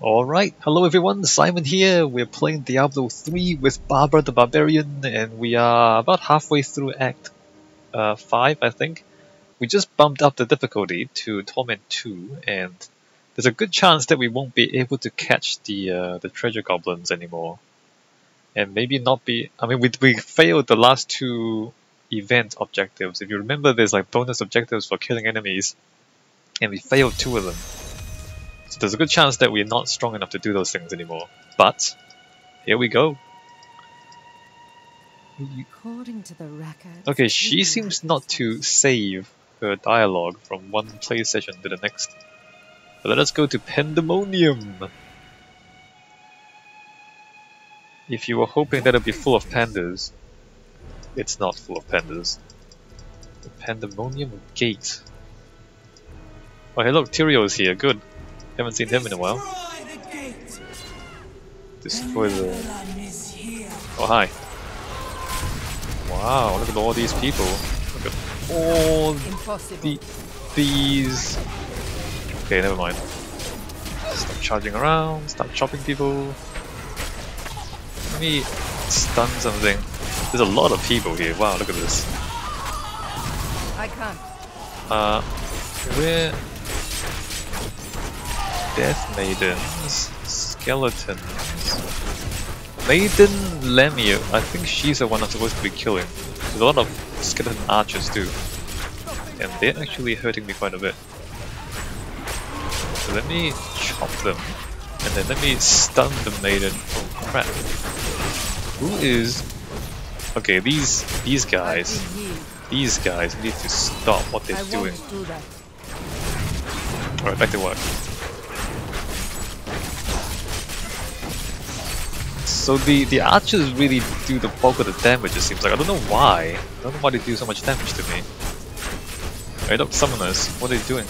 Alright, hello everyone, Simon here. We're playing Diablo 3 with Barbara the Barbarian, and we are about halfway through Act 5, I think. We just bumped up the difficulty to Torment 2, and there's a good chance that we won't be able to catch the treasure goblins anymore. And maybe not be... I mean, we failed the last two event objectives. If you remember, there's like bonus objectives for killing enemies, and we failed two of them. So there's a good chance that we're not strong enough to do those things anymore. But here we go. According to the record. Okay, she seems not to save her dialogue from one play session to the next. But let us go to Pandemonium. If you were hoping that it'd be full of pandas, it's not full of pandas. The Pandemonium Gate. Oh hey look, Tyrio's here, good. Haven't seen him in a while. Destroy the... Oh hi. Wow, look at all these people. Look at all these... Okay, never mind. Stop charging around, stop chopping people. Let me stun something. There's a lot of people here, wow, look at this. I can't. Where... Death Maidens, Skeletons... Maiden Lemio, I think she's the one I'm supposed to be killing. There's a lot of skeleton archers too. And they're actually hurting me quite a bit. So let me chop them. And then let me stun the Maiden. Oh crap. Who is... Okay, these guys. These guys need to stop what they're doing. Alright, back to work. So the archers really do the bulk of the damage, it seems like. I don't know why. I don't know why they do so much damage to me. Right up, summoners. What are they doing?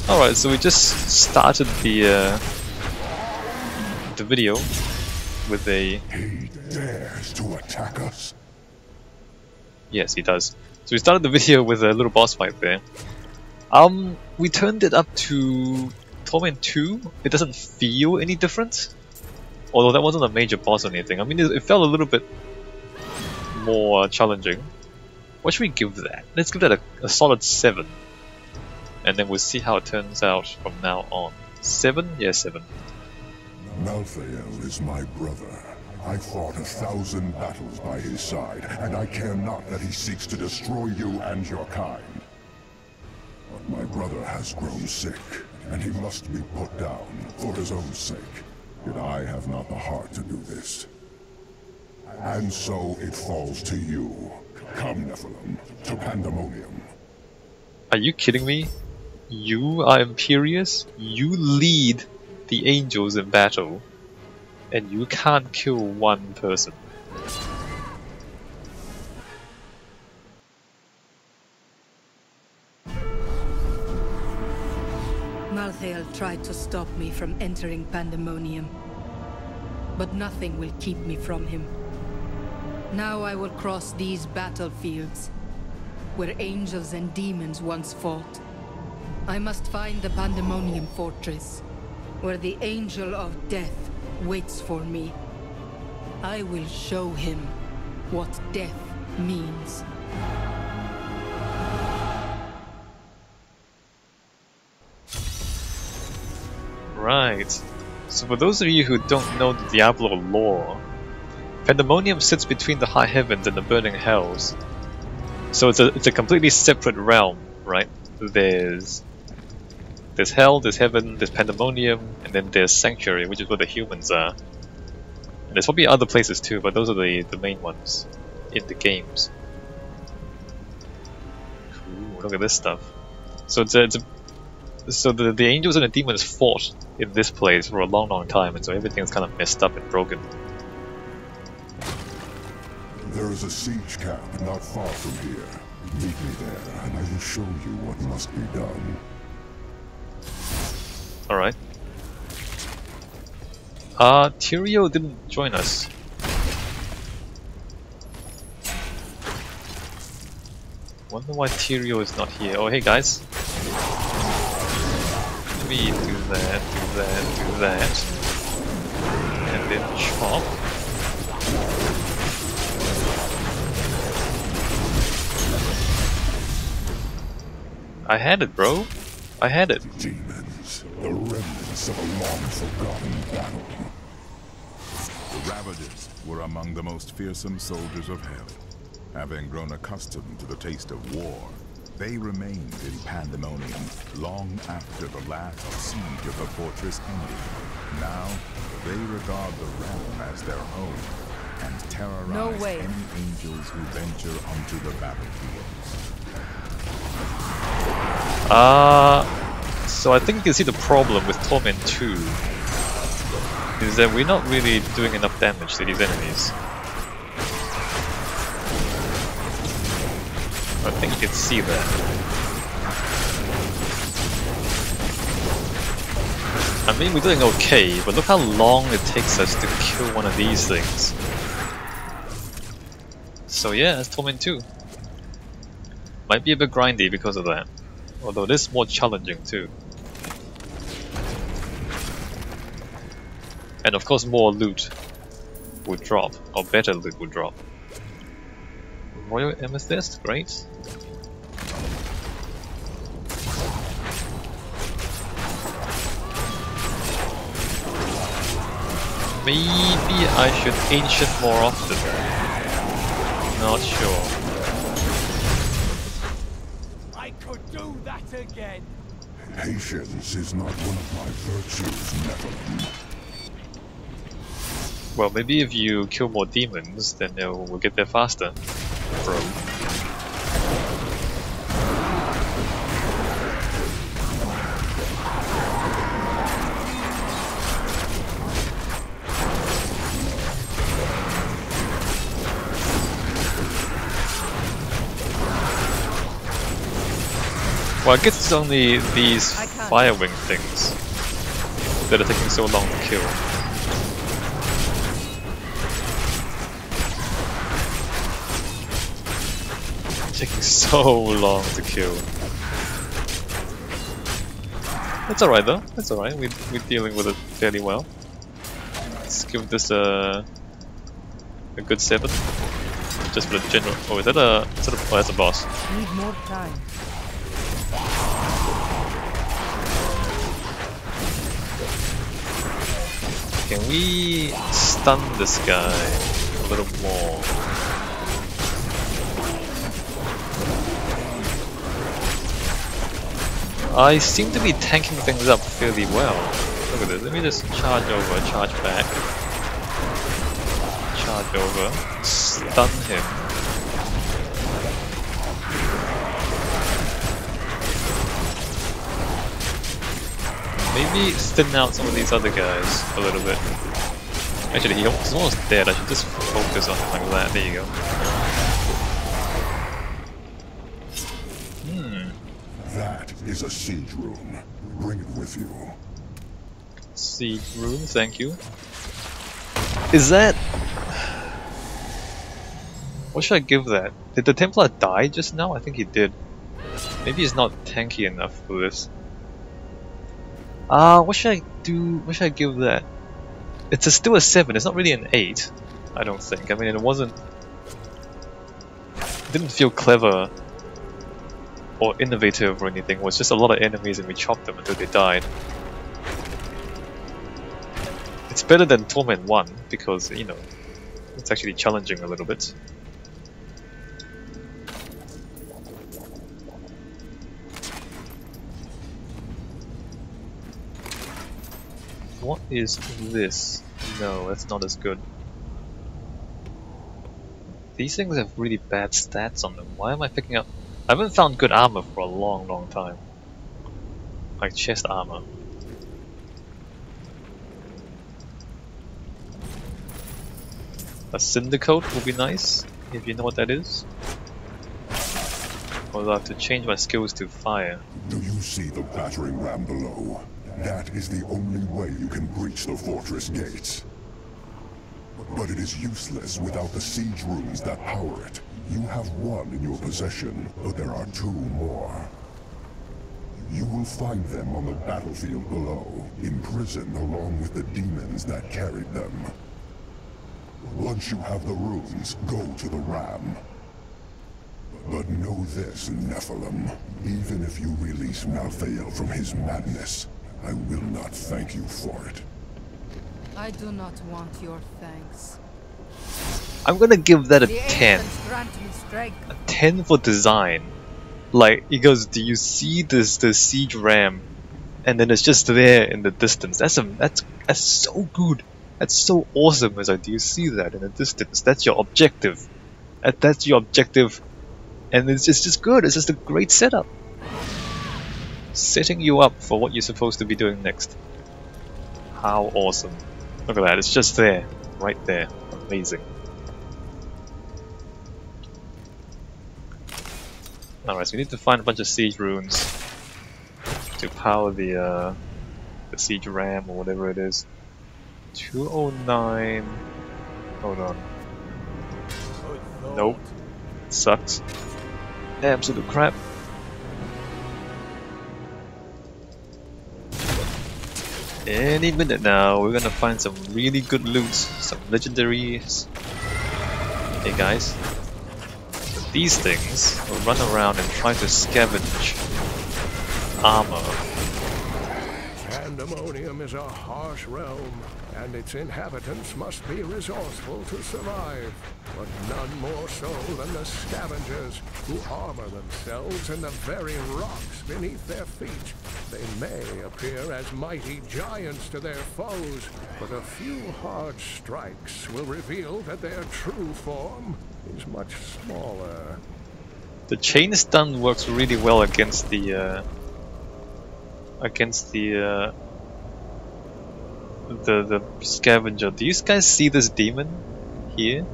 Alright, so we just started the video with a... He dares to attack us. Yes, he does. So we started the video with a little boss fight there. We turned it up to Torment 2. It doesn't feel any different. Although that wasn't a major boss or anything. I mean, it felt a little bit more challenging. What should we give that? Let's give that a solid 7. And then we'll see how it turns out from now on. 7? Yeah, 7. Malthael is my brother. I fought 1,000 battles by his side, and I care not that he seeks to destroy you and your kind. But my brother has grown sick, and he must be put down for his own sake. Yet I have not the heart to do this. And so it falls to you. Come, Nephilim, to Pandemonium. Are you kidding me? You are Imperious? You lead the angels in battle, and you can't kill one person. Malthael tried to stop me from entering Pandemonium, but nothing will keep me from him. Now I will cross these battlefields, where angels and demons once fought. I must find the Pandemonium fortress, where the Angel of Death waits for me. I will show him what death means. Right. So for those of you who don't know the Diablo lore, Pandemonium sits between the high heavens and the burning hells. So it's a completely separate realm, right? There's hell, there's heaven, there's Pandemonium, and then there's Sanctuary, which is where the humans are. And there's probably other places too, but those are the main ones in the games. Ooh, look at this stuff. So so the angels and the demons fought in this place for a long time, and so everything's kind of messed up and broken. There is a siege camp not far from here. Meet me there, and I will show you what must be done. Alright. Tyrio didn't join us. Wonder why Tyrio is not here. Oh, hey guys. We do that, do that, do that. And then chop. I had it, bro. I had it. Demons, the remnants of a long-forgotten battle. The Ravagers were among the most fearsome soldiers of hell. Having grown accustomed to the taste of war, they remained in Pandemonium long after the last siege of the fortress ended. Now, they regard the realm as their home and terrorize any angels who venture onto the battlefields. So I think you can see the problem with Torment 2 is that we're not really doing enough damage to these enemies. I think you can see that. I mean, we're doing okay, but look how long it takes us to kill one of these things. So yeah, it's Torment 2. Might be a bit grindy because of that. Although this is more challenging too. And of course more loot would drop, or better loot would drop. Royal Amethyst, great. Maybe I should ancient more often. Not sure. I could do that again. Patience is not one of my virtues, Nephilim. Well, maybe if you kill more demons, then we'll get there faster, bro. Well, I guess it's only these firewing things that are taking so long to kill. Taking so long to kill. That's alright though, that's alright, we're dealing with it fairly well. Let's give this a good 7. Just for the general. Oh, is that a. Oh, that's a boss. Need more time. Can we stun this guy a little more? I seem to be tanking things up fairly well. Look at this, let me just charge over, charge back. Charge over, stun him. Maybe thin out some of these other guys a little bit. Actually, he's almost dead, I should just focus on him like that, there you go. That is a siege rune. Bring it with you. Siege rune, thank you. Is that... What should I give that? Did the Templar die just now? I think he did. Maybe he's not tanky enough for this. What should I do? What should I give that? It's still a 7, it's not really an 8. I don't think. I mean, it wasn't... It didn't feel clever or innovative or anything. It was just a lot of enemies and we chopped them until they died. It's better than Torment 1 because, you know, it's actually challenging a little bit. What is this? No, that's not as good. These things have really bad stats on them. Why am I picking up... I haven't found good armor for a long time. Like chest armor. A Cinder Coat would be nice, if you know what that is. Although I have to change my skills to fire. Do you see the battering ram below? That is the only way you can breach the fortress gates. But it is useless without the siege runes that power it. You have one in your possession, but there are 2 more. You will find them on the battlefield below, imprisoned along with the demons that carried them. Once you have the runes, go to the ram. But know this, Nephilim. Even if you release Malthael from his madness, I will not thank you for it. I do not want your thanks. I'm gonna give that a The 10. ancients grant me strength. A 10 for design. Like, he goes, do you see the siege ram? And then it's just there in the distance. That's so good. That's so awesome. It's like, do you see that in the distance? That's your objective. That's your objective. And it's just good. It's just a great setup. Setting you up for what you're supposed to be doing next. How awesome. Look at that. It's just there. Right there. Amazing. Alright, so we need to find a bunch of siege runes to power the siege ram or whatever it is. 209. Hold on. Nope. Sucks. Absolute crap. Any minute now, we're gonna find some really good loot, some legendaries. Hey guys. These things will run around and try to scavenge armor. Pandemonium is a harsh realm, and its inhabitants must be resourceful to survive. But none more so than the scavengers, who armor themselves in the very rocks beneath their feet. They may appear as mighty giants to their foes, but a few hard strikes will reveal that their true form is much smaller. The chain stun works really well against the scavenger. Do you guys see this demon here?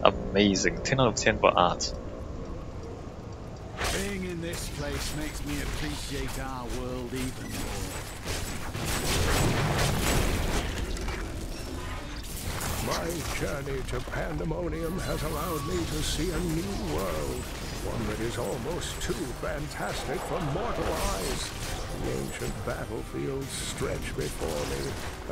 Amazing. 10 out of 10 for art. Being in this place makes me appreciate our world even more. My journey to Pandemonium has allowed me to see a new world, one that is almost too fantastic for mortal eyes. The ancient battlefields stretch before me,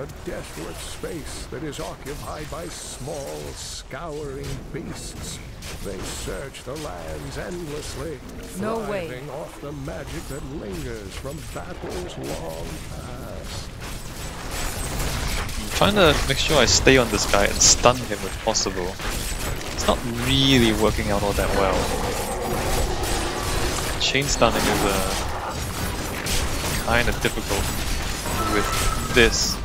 a desolate space that is occupied by small, scouring beasts. They search the lands endlessly, No way. thriving off the magic that lingers from battles long past. I'm trying to make sure I stay on this guy and stun him if possible. It's not really working out all that well. Chain stunning is kinda difficult with this.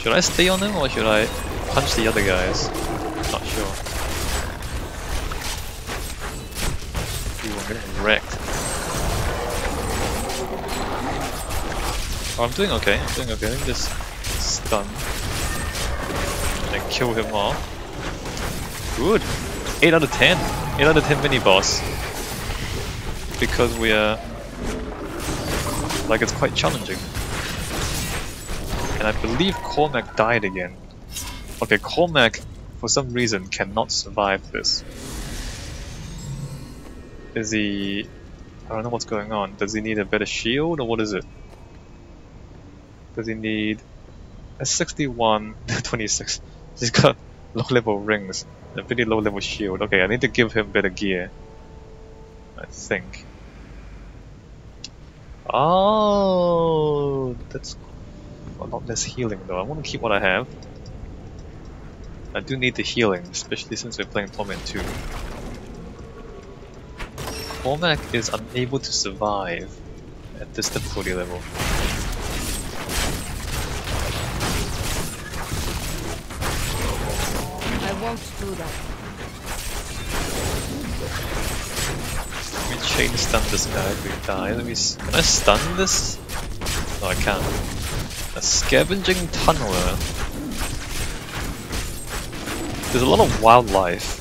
Should I stay on him or should I punch the other guys? Not sure. Ooh, I'm getting wrecked. Oh, I'm doing okay. Let me just stun and kill him off. Good. 8 out of 10. 8 out of 10 mini boss. Because we are like it's quite challenging. And I believe Cormac died again. Okay, Cormac for some reason cannot survive this. Is he... I don't know what's going on. Does he need a better shield or what is it? Does he need a 61, 26? He's got low level rings, a pretty low level shield. Okay, I need to give him better gear, I think. Oh, that's a lot less healing though. I want to keep what I have. I do need the healing, especially since we're playing Torment 2. Cormac is unable to survive at this difficulty level. I won't do that. Let me chain stun this guy if we die. Can I stun this? No, I can't. A scavenging tunneler. There's a lot of wildlife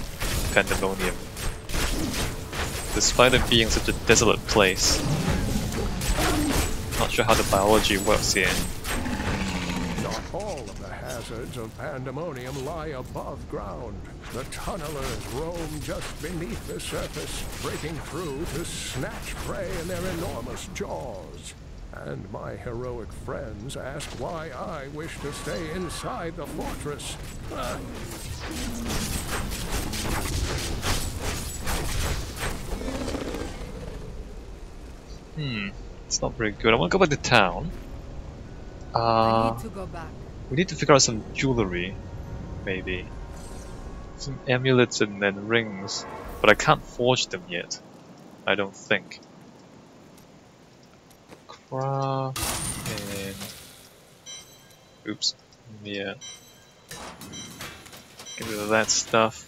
in Pandemonium, despite it being such a desolate place. Not sure how the biology works here. Not all of the hazards of Pandemonium lie above ground. The tunnelers roam just beneath the surface, breaking through to snatch prey in their enormous jaws. And my heroic friends ask why I wish to stay inside the fortress. It's not very good. I want to go back to town. I need to go back. We need to figure out some jewelry, maybe. Some amulets and rings. But I can't forge them yet. I don't think. Craft and... Oops. Yeah. Get rid of that stuff.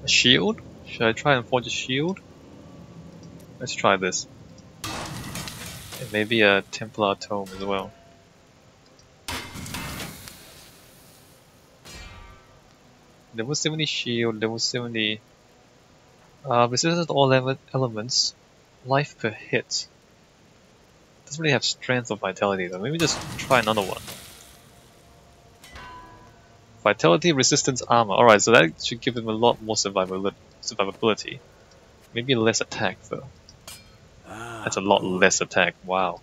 A shield? Should I try and forge a shield? Let's try this. And maybe a Templar tome as well. Level 70 shield, level 70... resistance to all elements, life per hit. Doesn't really have strength or vitality though, maybe just try another one. Vitality, resistance, armor. Alright, so that should give him a lot more survivability. Maybe less attack though. That's a lot less attack, wow.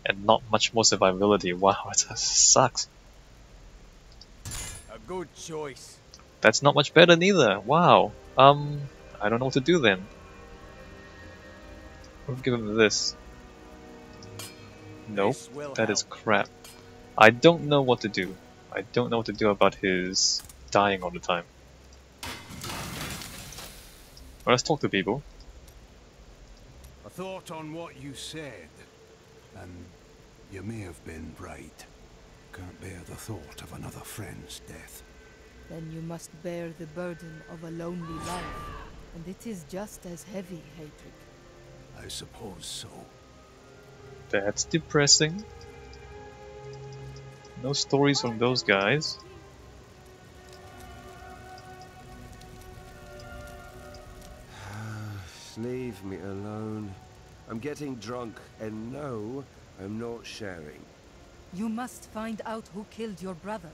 And not much more survivability, wow, it sucks. A good choice. That's not much better neither, wow. I don't know what to do then. I'll give him this. Nope, that is crap. I don't know what to do. I don't know what to do about his dying all the time. Well, let's talk to people. I thought on what you said, and you may have been right. Can't bear the thought of another friend's death. Then you must bear the burden of a lonely life, and it is just as heavy, Heydrich. I suppose so. That's depressing. No stories from those guys. Leave me alone. I'm getting drunk, and no, I'm not sharing. You must find out who killed your brother.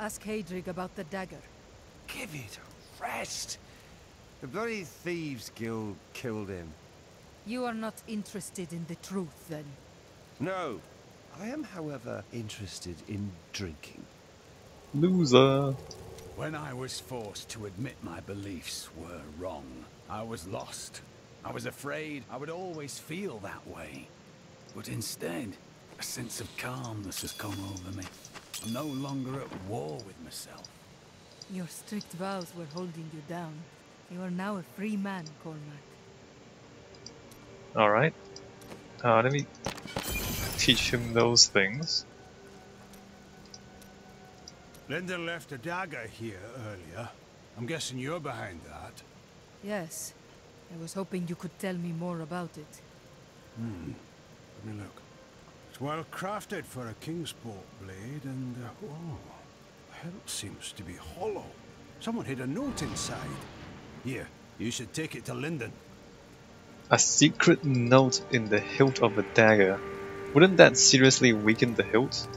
Ask Heydrich about the dagger. Give it a rest. The bloody Thieves Guild killed him. You are not interested in the truth, then? No. I am, however, interested in drinking. Loser. When I was forced to admit my beliefs were wrong, I was lost. I was afraid I would always feel that way. But instead, a sense of calmness has come over me. I'm no longer at war with myself. Your strict vows were holding you down. You are now a free man, Cormac. Alright. Let me teach him those things. Linda left a dagger here earlier. I'm guessing you're behind that. Yes. I was hoping you could tell me more about it. Let me look. It's well crafted for a Kingsport blade, and oh, the hilt seems to be hollow. Someone hid a note inside. Here, you should take it to Lyndon. A secret note in the hilt of a dagger. Wouldn't that seriously weaken the hilt?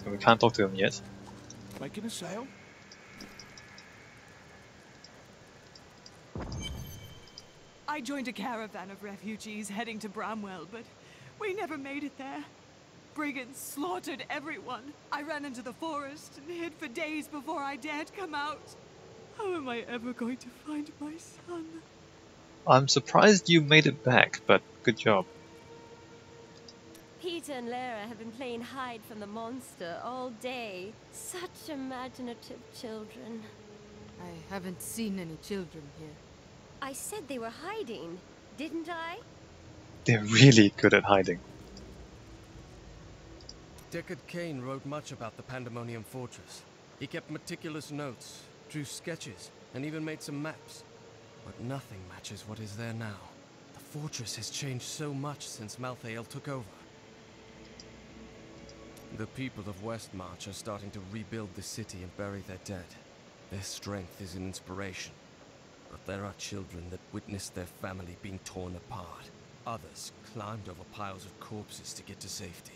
And we can't talk to him yet. Making a sale? I joined a caravan of refugees heading to Bramwell, but we never made it there. Brigands slaughtered everyone. I ran into the forest and hid for days before I dared come out. How am I ever going to find my son? I'm surprised you made it back, but good job. Peter and Lara have been playing hide from the monster all day. Such imaginative children. I haven't seen any children here. I said they were hiding, didn't I? They're really good at hiding. Deckard Cain wrote much about the Pandemonium fortress. He kept meticulous notes, drew sketches, and even made some maps. But nothing matches what is there now. The fortress has changed so much since Malthael took over. The people of Westmarch are starting to rebuild the city and bury their dead. Their strength is an inspiration. But there are children that witnessed their family being torn apart. Others climbed over piles of corpses to get to safety.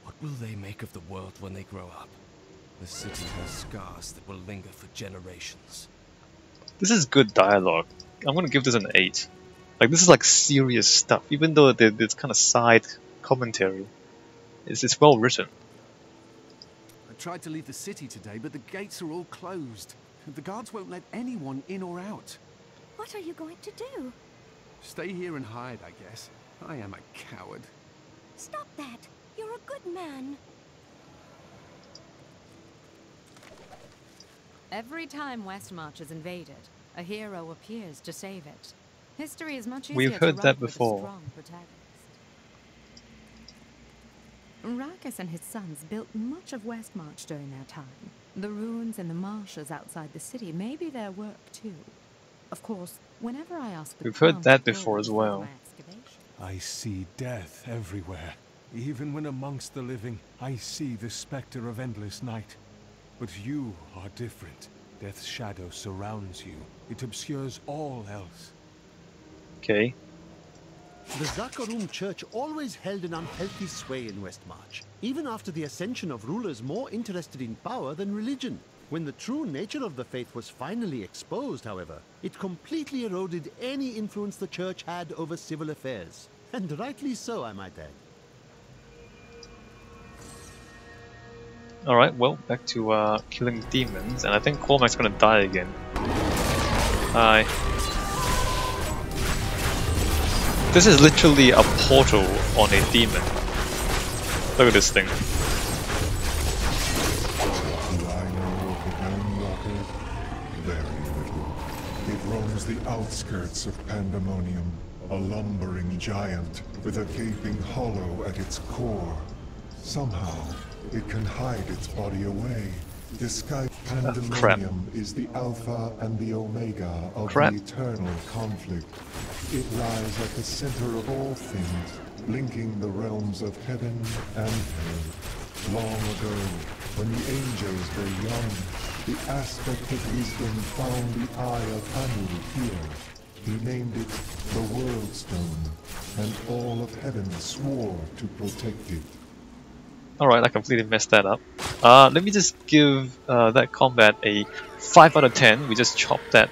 What will they make of the world when they grow up? The city has scars that will linger for generations. This is good dialogue. I'm gonna give this an 8. Like, this is like serious stuff, even though it's kind of side commentary. It's well written. I tried to leave the city today, but the gates are all closed. The guards won't let anyone in or out. What are you going to do? Stay here and hide, I guess. I am a coward. Stop that. You're a good man. Every time Westmarch is invaded, a hero appears to save it. History is much easier We've heard to that write with a before. strong protagonist. Rakus and his sons built much of Westmarch during their time. The ruins and the marshes outside the city may be their work too. Of course, whenever I ask the We've heard Crown that for before as gold for well. my excavation, I see death everywhere. Even when amongst the living, I see the specter of endless night. But you are different. Death's shadow surrounds you. It obscures all else. Okay. The Zakarum Church always held an unhealthy sway in Westmarch, even after the ascension of rulers more interested in power than religion. When the true nature of the faith was finally exposed, however, it completely eroded any influence the church had over civil affairs. And rightly so, I might add. Alright, well, back to killing demons, and I think Cormac's gonna die again. Hi. This is literally a portal on a demon. Look at this thing. Do I know of the Gunwalker? Very little. It roams the outskirts of Pandemonium, a lumbering giant with a gaping hollow at its core. Somehow, it can hide its body away. Disguised Pandemonium is the Alpha and the Omega of the eternal conflict. It lies at the center of all things, linking the realms of heaven and hell. Long ago, when the angels were young, the aspect of wisdom found the eye of Anu here. He named it the World Stone, and all of heaven swore to protect it. Alright, I completely messed that up. Let me just give that combat a 5 out of 10. We just chopped that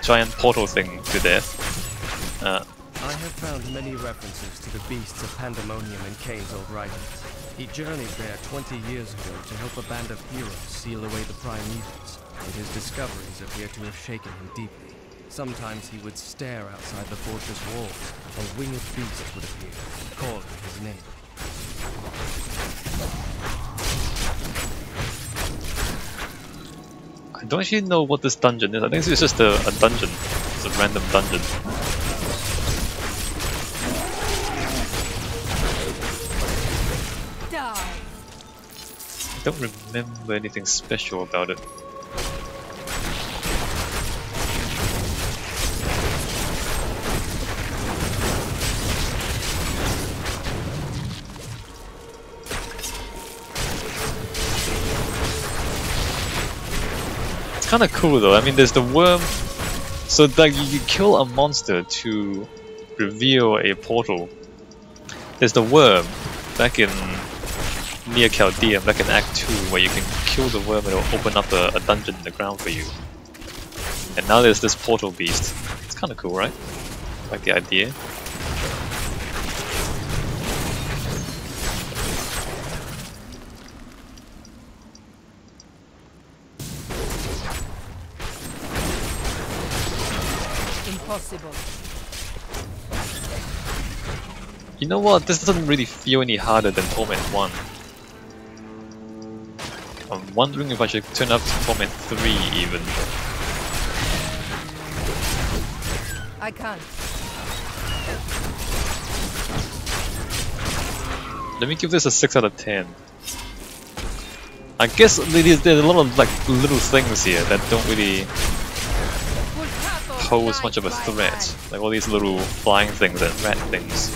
giant portal thing to death. I have found many references to the beasts of Pandemonium in Kane's old writings. He journeyed there 20 years ago to help a band of heroes seal away the primevals, and his discoveries appear to have shaken him deeply. Sometimes he would stare outside the fortress walls, and winged beasts would appear, calling his name. I don't actually know what this dungeon is. I think it's just a dungeon. It's a random dungeon. Die. I don't remember anything special about it. Kind of cool though. I mean, there's the worm, so like you kill a monster to reveal a portal. There's the worm back in near Chaldean, back in Act 2, where you can kill the worm and it'll open up a dungeon in the ground for you. And now there's this portal beast. It's kind of cool, right? Like the idea. Impossible. You know what? This doesn't really feel any harder than Torment 1. I'm wondering if I should turn up to Torment 3 even. I can't. Let me give this a 6 out of 10. I guess there's a lot of like little things here that don't really pose much of a threat. Like all these little flying things and rat things.